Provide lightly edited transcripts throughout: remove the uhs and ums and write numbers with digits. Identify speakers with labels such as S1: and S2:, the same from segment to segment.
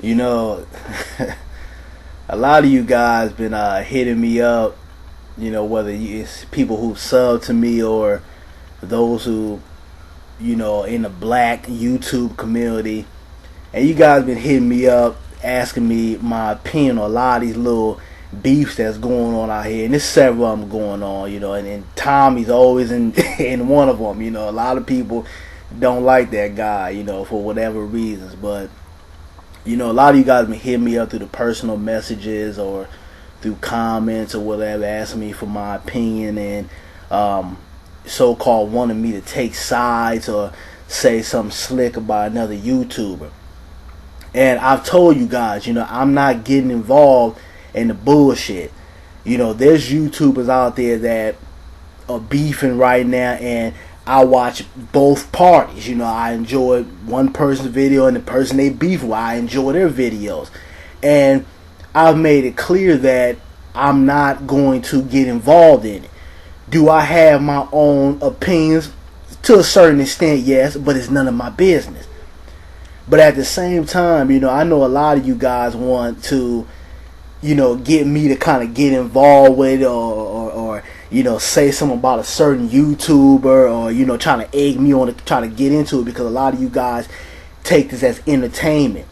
S1: You know, a lot of you guys been hitting me up. Whether it's people who sub to me or those who in the black YouTube community, and you guys been hitting me up asking me my opinion on a lot of these little beefs that's going on out here, and there's several of them going on. And Tommy's always in in one of them. A lot of people don't like that guy. For whatever reasons, but. A lot of you guys been hitting me up through the personal messages or through comments or whatever, asking me for my opinion and so-called wanting me to take sides or say something slick about another YouTuber. And I've told you guys, I'm not getting involved in the bullshit. There's YouTubers out there that are beefing right now, and I watch both parties. I enjoy one person's video and the person they beef with. I enjoy their videos. And I've made it clear that I'm not going to get involved in it. Do I have my own opinions? To a certain extent, yes, but it's none of my business. But at the same time, I know a lot of you guys want to, get me to kind of get involved with or say something about a certain YouTuber or, trying to egg me on to try to get into it because a lot of you guys take this as entertainment.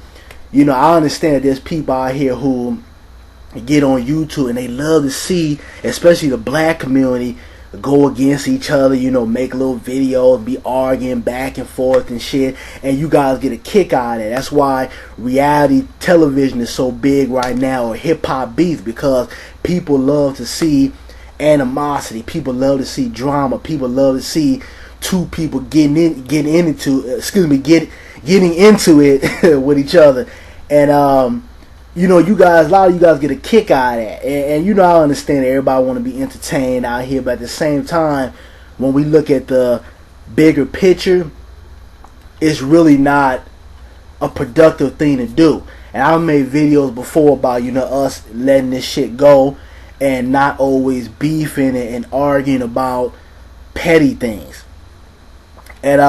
S1: I understand that there's people out here who get on YouTube and they love to see, especially the black community, go against each other, make little videos, be arguing back and forth and shit, and you guys get a kick out of it. That's why reality television is so big right now, or hip-hop beats, because people love to see animosity, people love to see drama, people love to see two people getting into it with each other. And you guys, a lot of you guys get a kick out of that. And I understand that everybody want to be entertained out here, but at the same time, when we look at the bigger picture, it's really not a productive thing to do. And I've made videos before about, us letting this shit go and not always beefing and arguing about petty things. And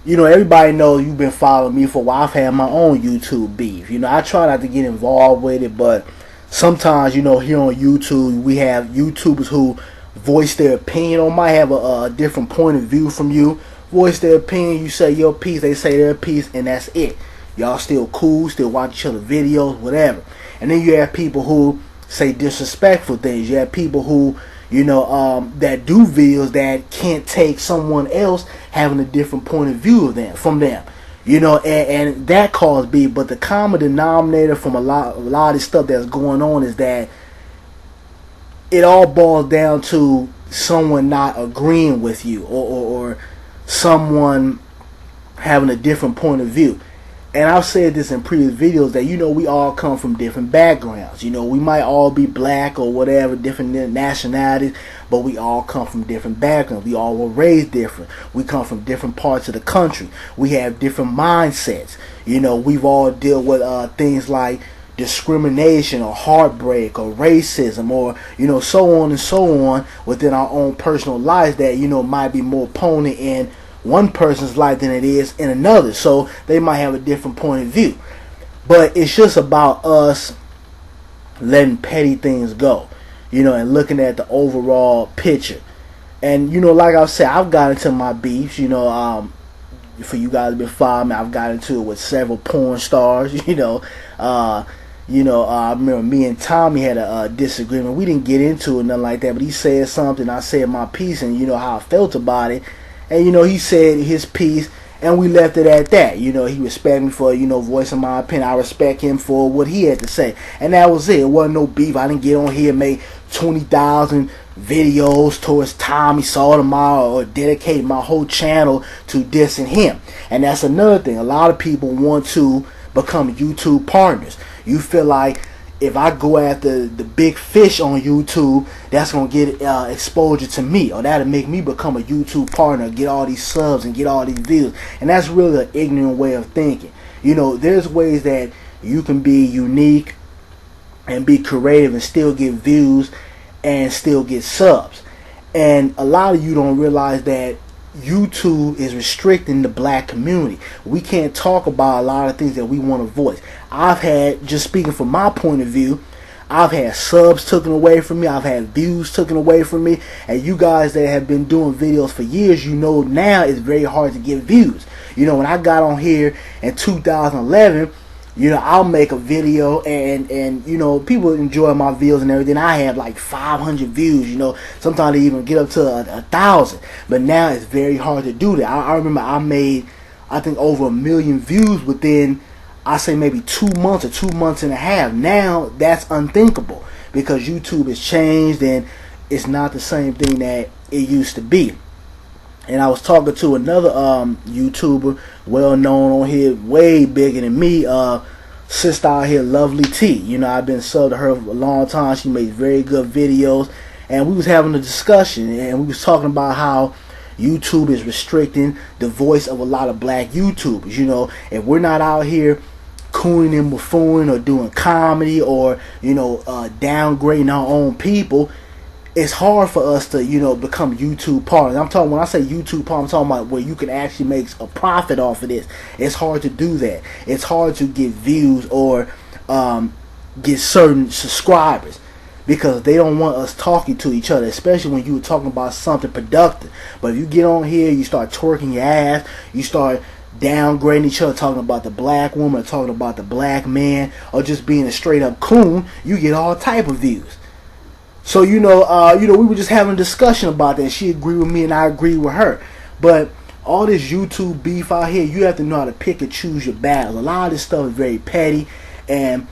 S1: everybody knows you've been following me for a while. I've had my own YouTube beef. I try not to get involved with it, but sometimes, here on YouTube, we have YouTubers who voice their opinion or might have a different point of view from you. Voice their opinion, you say your piece, they say their piece, and that's it. Y'all still cool, still watch each other videos, whatever. And then you have people who say disrespectful things. You have people who that do videos that can't take someone else having a different point of view from them, and that caused beef. But the common denominator from a lot of this stuff that's going on is that it all boils down to someone not agreeing with you or someone having a different point of view. And I've said this in previous videos that, we all come from different backgrounds. We might all be black or whatever, different nationalities, but we all come from different backgrounds. We all were raised different. We come from different parts of the country. We have different mindsets. We've all dealt with things like discrimination or heartbreak or racism or, so on and so on within our own personal lives that, might be more potent in one person's life than it is in another, so they might have a different point of view. But it's just about us letting petty things go, and looking at the overall picture. And like I said, I've got into my beefs. For you guys who've been following me, I've got into it with several porn stars. I remember me and Tommy had a disagreement. We didn't get into it, nothing like that, but he said something, I said my piece, and how I felt about it. And he said his piece, and we left it at that. He respected me for voicing my opinion. I respect him for what he had to say, and that was it. It wasn't no beef. I didn't get on here and make 20,000 videos towards Tommy Sotomayor or dedicate my whole channel to dissing him. And that's another thing. A lot of people want to become YouTube partners. You feel like if I go after the big fish on YouTube, that's going to get exposure to me, or that'll make me become a YouTube partner, get all these subs and get all these views. And that's really an ignorant way of thinking. There's ways that you can be unique and be creative and still get views and still get subs. And a lot of you don't realize that YouTube is restricting the black community. We can't talk about a lot of things that we want to voice. I've had, just speaking from my point of view, I've had subs taken away from me. I've had views taken away from me. And you guys that have been doing videos for years, you know now it's very hard to get views. You know, when I got on here in 2011, you know, I'll make a video and you know, people enjoy my videos and everything. I have like 500 views, you know. Sometimes they even get up to 1,000. But now it's very hard to do that. I remember I made, I think, over 1 million views within, I say maybe 2 months or 2 months and a half. Now that's unthinkable because YouTube has changed and it's not the same thing that it used to be. And I was talking to another YouTuber, well known on here, way bigger than me, sister out here, Lovely T. You know, I've been subbed to her for a long time. She makes very good videos, and we was having a discussion, and we was talking about how YouTube is restricting the voice of a lot of black YouTubers. You know, if we're not out here cooning and buffooning or doing comedy or, you know, downgrading our own people, it's hard for us to, you know, become YouTube partners. I'm talking, when I say YouTube partners, I'm talking about where you can actually make a profit off of this. It's hard to do that. It's hard to get views or get certain subscribers because they don't want us talking to each other, especially when you're talking about something productive. But if you get on here, you start twerking your ass, you start downgrading each other, talking about the black woman, or talking about the black man, or just being a straight up coon, you get all type of views. So you know, we were just having a discussion about that. She agreed with me, and I agreed with her. But all this YouTube beef out here, you have to know how to pick and choose your battles. A lot of this stuff is very petty, and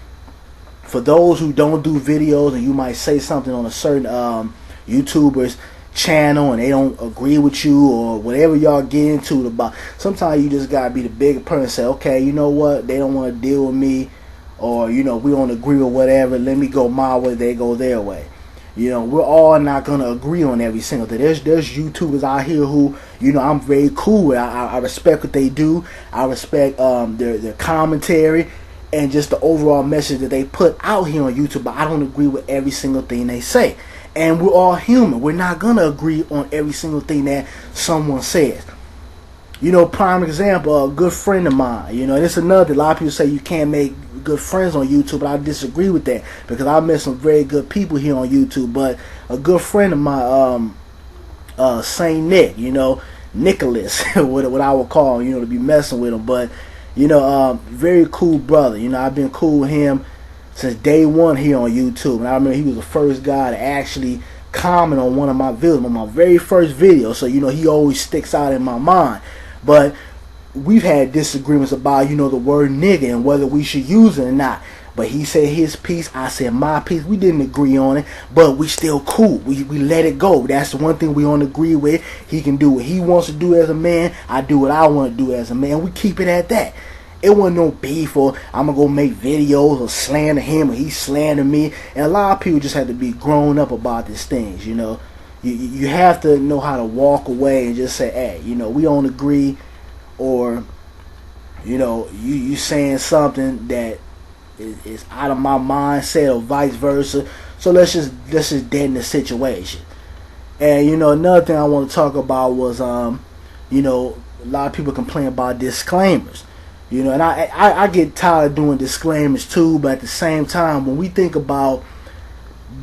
S1: for those who don't do videos, and you might say something on a certain YouTuber's channel, and they don't agree with you or whatever y'all get into it about. Sometimes you just gotta be the bigger person and say, okay, you know what? They don't want to deal with me, or you know, we don't agree with whatever. Let me go my way, they go their way. You know, we're all not going to agree on every single thing. There's YouTubers out here who, you know, I'm very cool with. I respect what they do. I respect their commentary and just the overall message that they put out here on YouTube. But I don't agree with every single thing they say. And we're all human. We're not going to agree on every single thing that someone says. You know, prime example, a good friend of mine. You know, it's another. A lot of people say you can't make good friends on YouTube, but I disagree with that because I met some very good people here on YouTube. But a good friend of mine, Saint Nick, you know, Nicholas, what I would call him, you know, to be messing with him. But you know, very cool brother. You know, I've been cool with him since day one here on YouTube, and I remember he was the first guy to actually comment on one of my videos, on my very first video. So you know, he always sticks out in my mind. But we've had disagreements about, you know, the word nigga and whether we should use it or not. But he said his piece, I said my piece. We didn't agree on it, but we still cool. We let it go. That's the one thing we don't agree with. He can do what he wants to do as a man. I do what I want to do as a man. We keep it at that. It wasn't no beef or I'm going to go make videos or slander him or he slander me. And a lot of people just have to be grown up about these things, you know. You have to know how to walk away and just say, hey, you know, we don't agree, or, you know, you saying something that is out of my mindset or vice versa. So let's just dead in the situation. And, you know, another thing I want to talk about was, you know, a lot of people complain about disclaimers. You know, and I get tired of doing disclaimers too, but at the same time, when we think about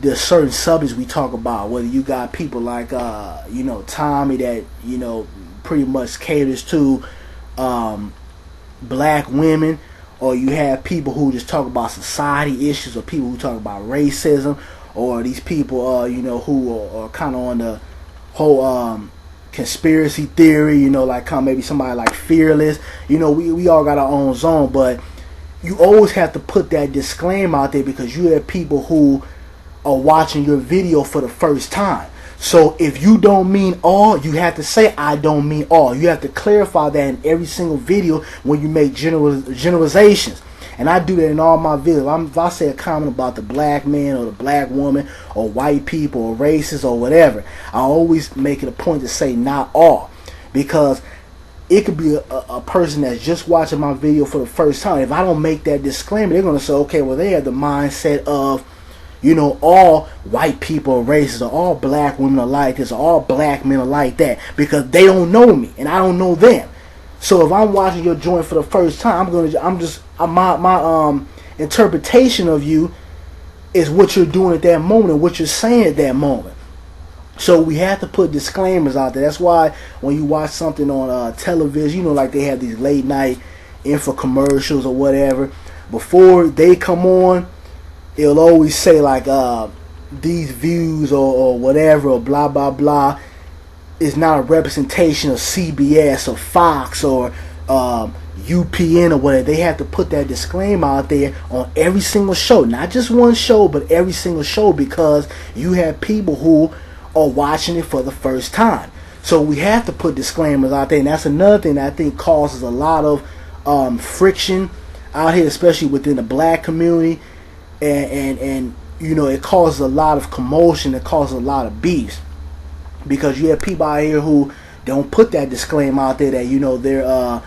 S1: the certain subjects we talk about, whether you got people like you know, Tommy that, you know, pretty much caters to black women, or you have people who just talk about society issues, or people who talk about racism, or these people you know, who are kind of on the whole conspiracy theory, you know, like maybe somebody like Fearless. You know, we all got our own zone, but you always have to put that disclaimer out there because you have people who are watching your video for the first time. So if you don't mean all, you have to say I don't mean all. You have to clarify that in every single video when you make generalizations. And I do that in all my videos. If I say a comment about the black man or the black woman or white people or races or whatever, I always make it a point to say not all, because it could be a person that's just watching my video for the first time. If I don't make that disclaimer, they're going to say, okay, well, they have the mindset of, all white people are racist, or all black women are like this, or all black men are like that, because they don't know me and I don't know them. So if I'm watching your joint for the first time, my interpretation of you is what you're doing at that moment and what you're saying at that moment. So we have to put disclaimers out there. That's why when you watch something on television, like they have these late night infomercials or whatever, before they come on, it'll always say like these views or whatever, or blah blah blah, is not a representation of CBS or Fox or UPN or whatever. They have to put that disclaimer out there on every single show, not just one show, but every single show, because you have people who are watching it for the first time. So we have to put disclaimers out there, and that's another thing that I think causes a lot of friction out here, especially within the black community, and it causes a lot of commotion. It causes a lot of beefs, because you have people out here who don't put that disclaimer out there that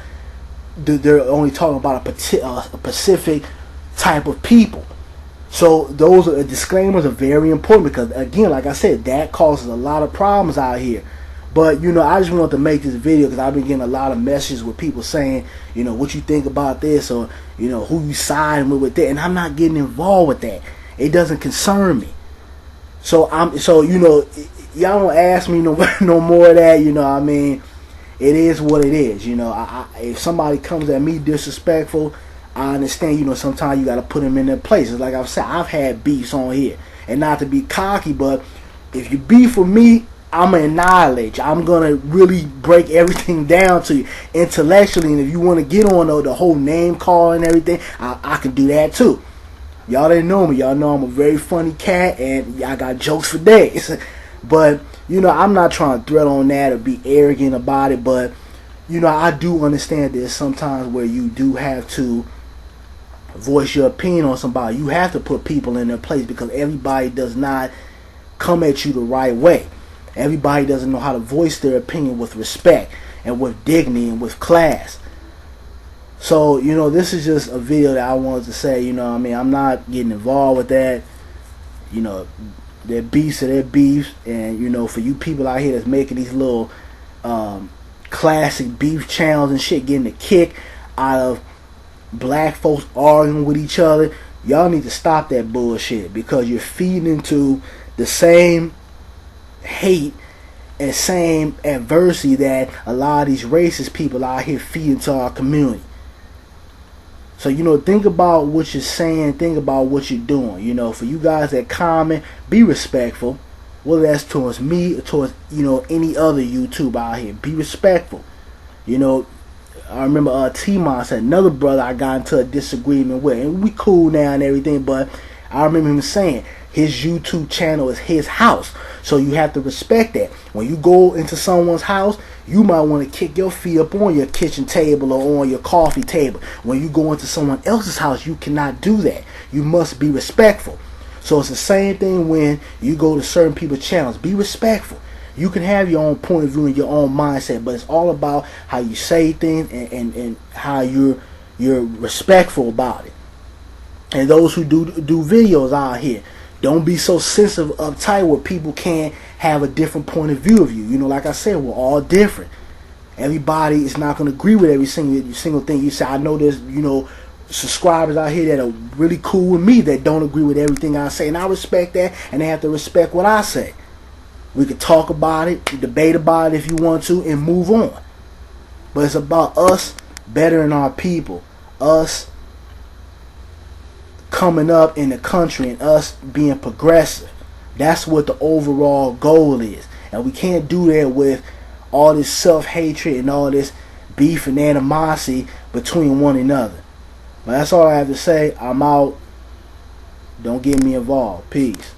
S1: they're only talking about a specific type of people. So those disclaimers are very important, because again, like I said, that causes a lot of problems out here. But I just wanted to make this video because I've been getting a lot of messages with people saying, what you think about this, or who you siding with that, and I'm not getting involved with that. It doesn't concern me. So y'all don't ask me no more of that. I mean, it is what it is. If somebody comes at me disrespectful, I understand. Sometimes you got to put them in their places. Like I've said, I've had beefs on here, and not to be cocky, but if you beef with me, I'm gonna annihilate you. I'm gonna really break everything down to you intellectually, and if you want to get on the whole name call and everything, I can do that too. Y'all didn't know me. Y'all know I'm a very funny cat, and I got jokes for days. But I'm not trying to thread on that or be arrogant about it. But I do understand there's sometimes where you do have to voice your opinion on somebody. You have to put people in their place, because everybody does not come at you the right way. Everybody doesn't know how to voice their opinion with respect and with dignity and with class. So, this is just a video that I wanted to say, I'm not getting involved with that. Their beefs are their beefs. And, for you people out here that's making these little classic beef channels and shit, getting a kick out of black folks arguing with each other, y'all need to stop that bullshit, because you're feeding into the same hate and same adversity that a lot of these racist people out here feed into our community. So think about what you're saying, think about what you're doing. For you guys that comment, be respectful, whether that's towards me or towards any other YouTuber out here. Be respectful. I remember T-Mon said, another brother I got into a disagreement with, and we cool now and everything, but I remember him saying his YouTube channel is his house, so you have to respect that. When you go into someone's house, you might want to kick your feet up on your kitchen table or on your coffee table. When you go into someone else's house, you cannot do that. You must be respectful. So it's the same thing when you go to certain people's channels. Be respectful. You can have your own point of view and your own mindset, but it's all about how you say things and how you're respectful about it. And those who do videos out here, don't be so sensitive, uptight, where people can't have a different point of view of you. Like I said, we're all different. Everybody is not going to agree with every single thing you say. I know there's subscribers out here that are really cool with me that don't agree with everything I say, and I respect that, and they have to respect what I say. We could talk about it, debate about it if you want to, and move on. But it's about us bettering our people, us coming up in the country, and us being progressive. That's what the overall goal is. And we can't do that with all this self-hatred and all this beef and animosity between one another. But that's all I have to say. I'm out. Don't get me involved. Peace.